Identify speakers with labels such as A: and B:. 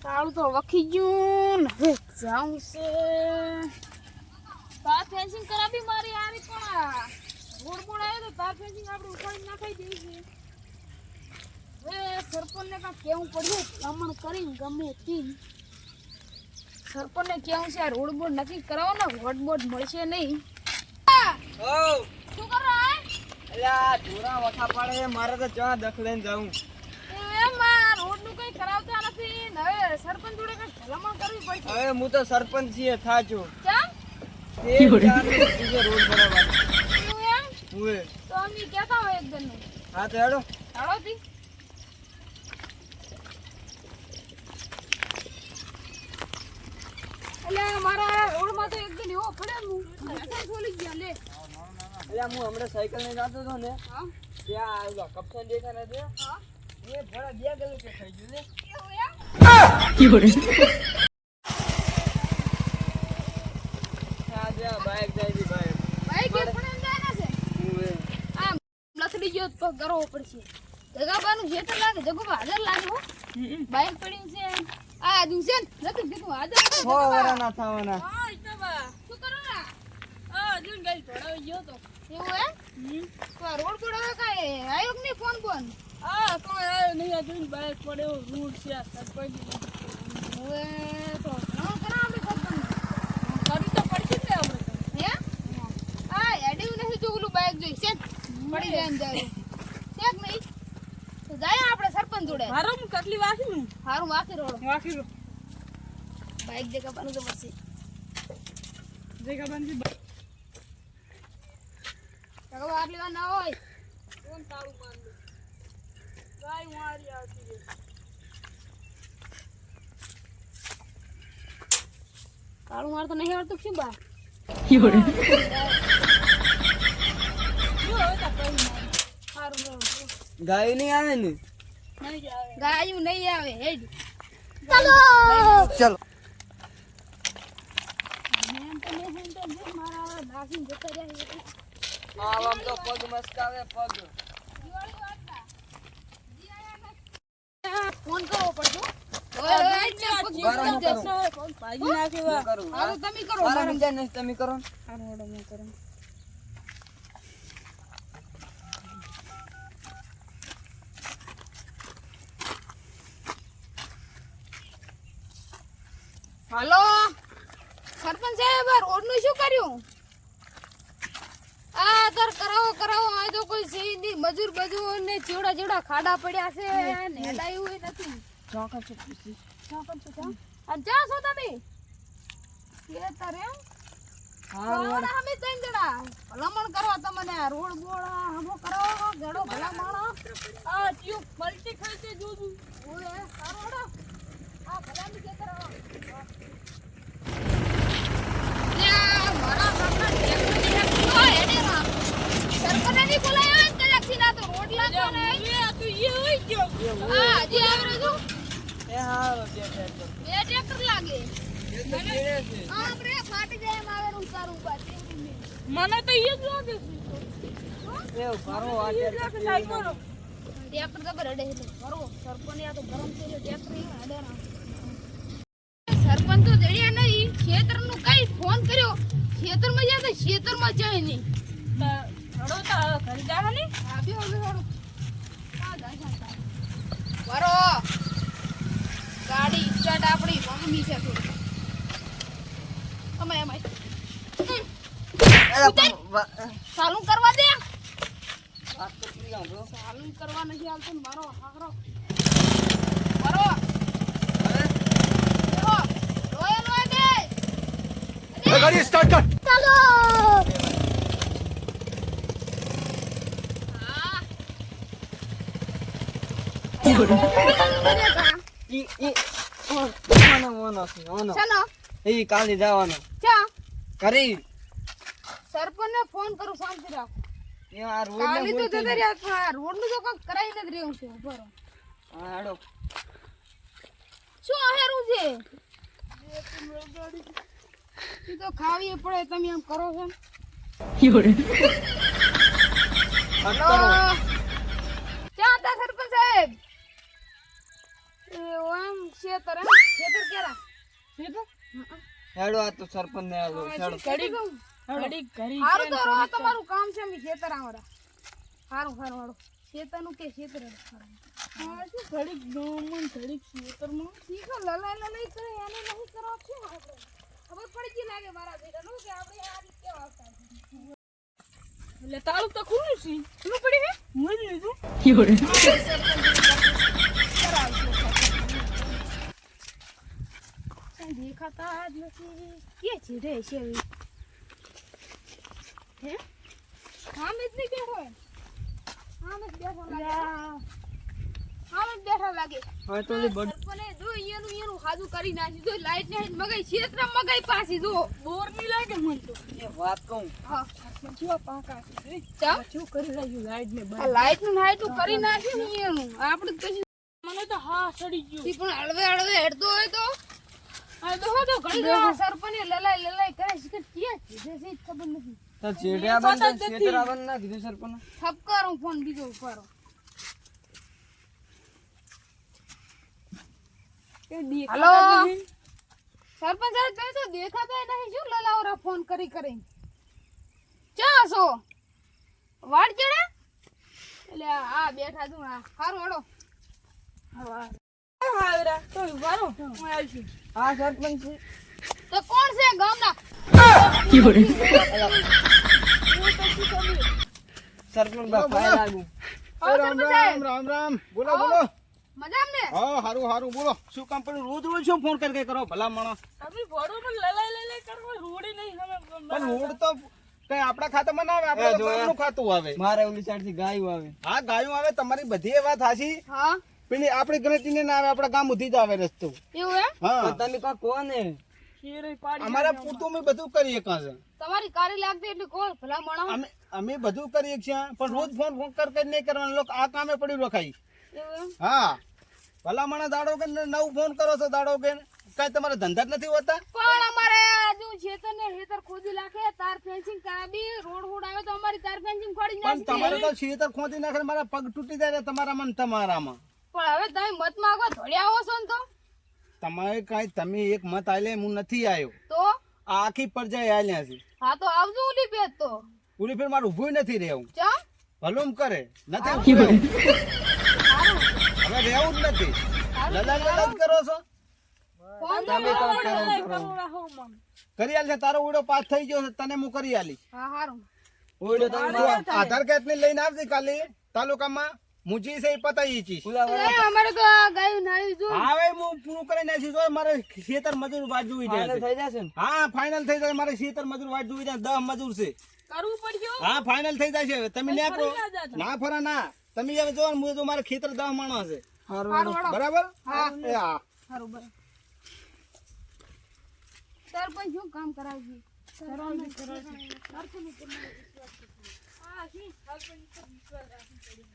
A: કાળું તો વખી ગયું ને હવે જાઉં છે તાર ફેન્સિંગ કરાવી મારી હારી પણ રોડ બોડ આવ્યો તો તાર ફેન્સિંગ આપણે ઉપાડી નાખાઈ દઈએ છીએ હવે સરપંચને કાંઈ કેવું પડ્યું ભલામણ કરીને ગમે તે સરપંચને કેવું છે આ રોડ બોડ નક્કી કરાવો ને રોડ બોડ મળશે નહીં શું કરો
B: અલ્યા ધોરા વખા પડે મારે તો ચા દખલેન જાઉં
A: એમાં રોડનું કઈ કરાવતા નથી ને હવે સરપંચ જોડે કઈ ભલામણ કરવી પડશે
B: હવે હું તો સરપંચ છીએ થાચો
A: કેમ
B: તે જાને બીજો રોડ બનાવવાનો
A: એવું એમ
B: હુએ
A: તો અમે કહેતા હોય એક દન
B: હા તો હેડો
A: હાલો તી એટલે મારા રોડમાં તો એક દન એવો પડે હું ખોલી ગયા લે
B: અલ્યા હું હમણાં સાયકલ લઈને જતો હતો ને
A: હા
B: ત્યાં આવ્યા કપસન દેખાને છે
A: હા
B: એ ભરા બે ગલે કે થઈ ગયું ને
A: એવું એમ
B: આ જા બાઈક જાય છે બાઈક
A: ભાઈ કે પણ એમ જાય ના છે
B: હુએ
A: આમ લથડી ગયો તો કરવો પડશે જગાબાનું ખેતર લાગે જગુબા હાજર લાગે હો બાઈક પડ્યું છે આ દુસેન નથી જગુ હાજર
B: હો વરા ના થવાના
A: હા ઇતબા શું કરો ના આ જીન ગઈ થોડા ગયો તો એવું હે તો આ રોડ પર હવે કાય આયોગ ની ફોન કોન આ કોઈ આયો નહીં આ જીન બાઈક પડ્યો રૂટ છે સરપંચ હવે તો ના કરા આપણે સરપંચ કરી તો પડશે ને આપણે હે આ એડ્યું નહીં જો ઓલું બાઈક જોઈ છે પડી જાય ને જાય શેક નહીં તો જાય આપણે સરપંચ જોડે
C: મારું કેટલી વાસી
A: હારું વાકી રોડ
C: વાસી
A: બાઈક જગા બનું તો બસી
C: જગ્યા બંધી
A: જગા વાર લેવા ના હોય
C: કોણ તાળું માંડે ગાય મારી આવતી રે
A: કાળું માર તો નહીં આવડતું શું બા
C: જો હવે તો કોઈ નહીં
A: હારું રોડ
B: ગાય નહીં આવે ને
C: નહીં આવે
A: ગાયું નહીં આવે હેડ
B: ચલો
A: મારા નાખીને જતા રહ્યા
B: આમ તો પગ મસ્ત આવે પગ
A: ફોન કરવો પડશે
C: ભાજી નાખી વા
B: કરું
A: હાલો તમે કરો
B: મારા વિચાર નહીં તમે કરો
A: હાલો સરપંચ સાહેબ રોડ નું શું કર્યું આ તર કરાવો આ તો કોઈ સીધી મજૂર બજૂર ને ચેવડા ચેવડા ખાડા પડ્યા છે ને હેડાયું એ નથી
B: ચોકન છે પૂછી
A: આ જા છો તમે કે તારે
B: હા રોડ
A: અમે ત્રણ જણા ભલામણ કરો તમને આ રોડ બોડ હમો કરાવો ગડો ભલામણ
C: આ ટ્યુબ મલ્ટી ખાઈતે જોજુ
A: ઓએ સારો હડો આ ભલામણ કે કરાવો યા મારા બાપના ટેક્ટર ને હેડે રા સરપંચ ની બોલાયો ને કલાકથી ના તો રોડ લાગો ને
C: એ તું એ હોય ગયો
A: હા જે આવે જો
B: એ હા બે ટ્રેક્ટર
A: બે ટ્રેક્ટર લાગે
B: એ તો કેળે છે
A: આપણે ફાટી જાય એમ આવે ઉતારું પાછી
C: મને તો એ જ લાગે
B: એ ભરો આ ટ્રેક્ટર
C: કરો
A: ટ્રેક્ટર તો બરડે એટલે ભરો સરપંચ આ તો ગરમ થઈ ગયો ટ્રેક્ટર હેડે રા સરપંચ તો જડ્યા નહીં ખેતરનું કઈ ફોન કર્યો ખેતરમાં જાય તો ખેતરમાં જાય નહીં
C: હડો તો ઘરે જાવ ને
A: આવ્યો હવે હળો બરો ગાડી સ્ટાર્ટ આપણી મમ્મી છે થોડી અમે એમ ચાલુ કરવા દે
B: વાત તો પૂરી ગાંઠો
A: ચાલુ કરવા નથી આવતો ને મારો હાકરો બરો રોયલ હોય દે
D: गाड़ी स्टार्ट कर
A: ચાલો ચાલો
B: એ કાલે જવાનો
A: ચા
B: કરી
A: સરપંચને ફોન કરું શાંતિ રાખો
B: એ આ રોડ
A: કાલી
B: ને
A: તો જતા રહ્યા પણ રોડ નું તો કાંઈક કરાઈ નથી રહ્યું છે બરો
B: હા હેડો
A: શું આહેરું છે એ તો ખાવી પડે તમે એમ કરો છો
B: હટ
A: હેલો
B: કરો
A: ક્યાં હતા સરપંચ સાહેબ એ ઓમ શેતર એમ? શેતર કેરા?
B: હેડો આ તો સરપંચ ને આલો હેડો.
C: ઘડીક ઘરી
A: હારું તો રો તમારું કામ છે મી શેતર આવરા. હારું હારું શેતરનું કે શેતર
C: હા શું ઘડીક ગામમાં ઘડીક ખેતરમાં
A: શીખો લલાઈ કરે એને નહીં કરો શું આપણે ખબર પડી ગઈ લાગે મારા બેટાનું કે આપણે આ રીતે વાવતા છીએ.
C: એટલે તાળું તો ખુલ્લું છે ખુલ્લું પડી હે મળી લીધું
A: કઈ દેખાતા જ નથી કે છે રે છે હે આમ જ નહીં બેઠો હોય આમ જ બેઠો લાગે આમ જ બેઠા લાગે
B: હવે તો ઓલી બડ
A: સરપને જો એનું હાજુ કરી નાખી જો લાઈટ ને મગાઈ ક્ષેત્ર મગાઈ પાછી જો
C: બોર નહીં લાગે મન તો
B: એ વાત કહું
A: હા
C: જો પાકા છે
A: ચા
C: શું કરી રહ્યું લાઈટ ને
A: આ લાઈટ નું નાઈટ કરી નાખ્યું ને એનું આપણે પછી
C: મને તો હા સડી ગયું
A: ઈ પણ હળવે હેડતો હોય તો આ તો હો તો ઘડી સરપને લલાઈ કરે છે કે ક્યાં છે છે ખબર નથી
B: તો ચેડિયા બંધ ખેતર આવવાનું ના કીધું સરપંચ
A: ઠપકારો ફોન બીજો ઉપાડો
C: એ
A: હલો
C: દેખાતા જ નહીં.
A: સરપંચ સાહેબ તમે તો દેખાતા નહીં શું લલાવરા ફોન કરી ચા છો વાડ ચડે એટલે આ બેઠા છું આ હારું હડો
C: હાવરા તો વારો હું આવીશું
B: હા સરપંચ છે
A: તો કોણ છે ગામના
B: સરપંચ બા ફાય લાગુ
A: આવો સરપંચ સાહેબ
E: રામ રામ બોલો
A: આવો.
E: બોલો
A: મજામ ને
E: હા હારું હારું બોલો શું કામ પડ્યું રોજ રોજ શું ફોન કરી કરો ભલા માણસ
C: તમે ભોડો પર લલાઈ કરવા રોડી નહીં તમે
E: પણ રોડ તો કઈ આપણા ખાતામાં ના આવે
B: એ
E: આપણે
B: જોયા.
E: બાપનું ખાતું આવે
B: મારે ઓલી સાઈડ થી ગાયું આવે
E: હા ગાયું આવે તમારી બધી એ વાત હાચી
A: હા
E: પેલી આપણી ગણતરી ના આવે આપણા ગામ સુધી જ આવે રસ્તો
A: એવું એમ
E: હા
B: પણ તમે કા કોને
C: શેરે પાડી
E: અમારા પૂરતું અમે બધું કરીએ કાંસે
A: તમારી કારી લાગતી એટલે કોણ ભલા મણો
E: અમે બધું કરીએ છીએ પણ રોજ ફોન ફોન કરી નહીં કરવાનું લોકો આ કામે પડ્યું રખાય
A: એવું એમ
E: હા ભલા મને દાડો કે નવું ફોન કરો છો દાડો કે કઈ તમારા ધંધા જ નથી હોતા
A: પણ અમારે આજુ ખેતર ને ખેતર ખોદી નાખે તાર ફેન્સિંગ કરાવી રોડ આવે તો અમારી તાર ફેન્સિંગ ખોડી
E: પણ
A: નાખી
E: તમારે તો શીતર ખોદી નાખે ને મારા પગ તૂટી જાય તમારામાં ને તમારામાં
A: પણ હવે તમે મત માંગો ધોળ્યા આવો છો ને તો
E: તમારે કઈ તમે એક મત આલે હું નથી આવ્યો
A: તો
E: આ આખી પરજાઈ આલ્યા છે
A: હા તો આવજો ઓલી પેજ તો
E: પૂરી ફેર મારું ઉભું નથી રહેવું
A: ચમ
E: ભલું કરે નથી ઊભું રહેવું. હવે રહેવું જ નથી લલાડ લલાડ કરો છો
A: ફોન તો
B: તમે
A: કરો.
B: તો કરો કરો
C: રાહો મમ
E: કરી આલ છે તારો ઉડો પાસ થઈ ગયો છે તને હું કરી આલી
A: હા હારું
B: ઓઈડો તમે મારા
E: આધાર કાર્ડ ને લઈને આવજે કાલે તાલુકામાં મુજી છે એ પતાઈ ચીજ
B: પુલા
A: અરે, અમારે તો આ ગાયું નાયું જો
E: હવે હું પૂરું કરી નાખી જો મારે ખેતર મજૂર વાટ જોઈ
B: ફાઇનલ
E: જાય
B: થઈ જશે ને
E: હા ફાઇનલ થઈ જાય મારે ખેતર મજૂર વાટ જોઈ જાય 10 મજૂર છે
C: કરવું પડશે
E: હા ફાઇનલ થઈ જાય છે તમે ન્યા કરો
C: ફરી ના જાજો.
E: ના ફરા ના તમે હવે જો ને, હું જો મારે ખેતર 10 માણસ છે
A: હારું હળો.
E: બરાબર
A: હા.
E: એ હા
A: હારું બરાબર સરપંચ શું કામ કરાવજી
C: હા શી સરપંચ તો વિશ્વાસ રાખી પડી